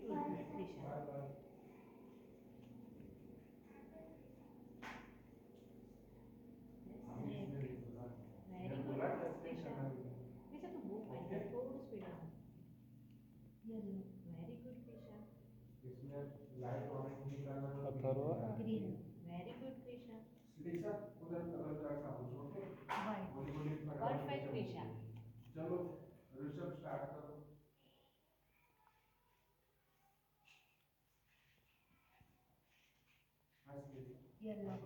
good, Krisha. Yes, very good, Krisha. Krisha, तू वो find कर, थोड़ा स्पीड में. Yellow. Very good, Krisha. इसमें लाइट ऑरेंज निकालना है Atharva Green. Very good, Krisha. Shrisha उधर कलर का साबुन छोटे White. गोली गोली Perfect, Krisha. चलो ऋषभ स्टार्ट करो Yellow.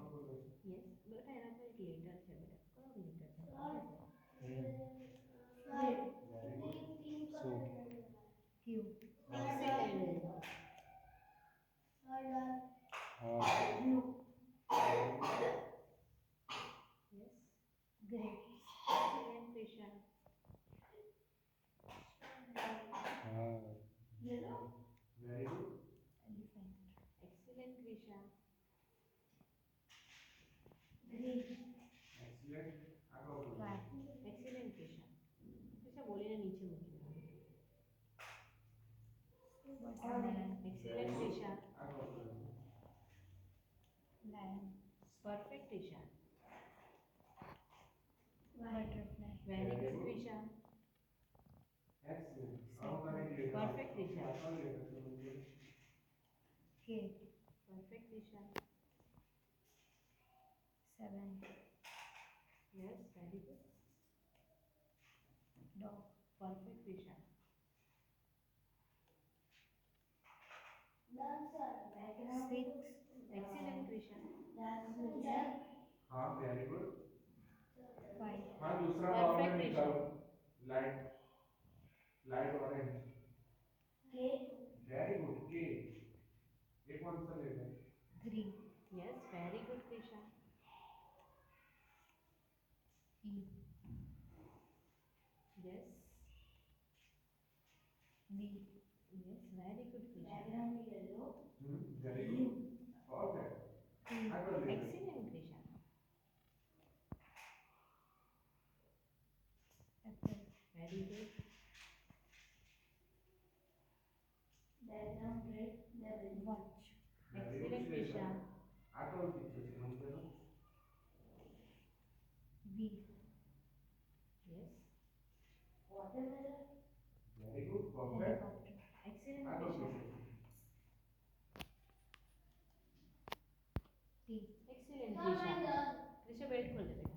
Yes. बेटा यहाँ पर एक लेटर है बेटा. कौन लेटर है? सो Q. Excellent. हाँ Yes. Great. Excellent, Krisha. हाँ Yellow. Very good Elephant. Excellent, Krisha. Green. Excellent आगे बढ़ो Cat. Excellent, Krisha. Krisha बोले ना नीचे मुझे. Watermelon. Excellent, Krisha. आगे बढ़ो Lion. Perfect, Krisha. Butterfly. Very good, Krisha. Excellent आओ करेंगे Perfect, Krisha. के Perfect, Krisha. 7. Yes, very good. Dog. Perfect, Krisha. 6. Excellent, Krisha. हाँ वेरी गुड 5. हाँ दूसरा वाला Perfect, में Krisha. निकालो light light orange very good के एक कौन सा ले लें 3. Yes, very good, Krisha. E. Yes. B. Yes, very good, Krisha. Very good perfect आगे ले Excellent, Krisha. Apple. Very good. Watch. Excellent, Krisha. आगे और पीछे से हम करो V. Yes. Very good perfect Helicopter. Excellent, आगे और Krisha. पीछे T. Excellent, Krisha. Krisha, wait for the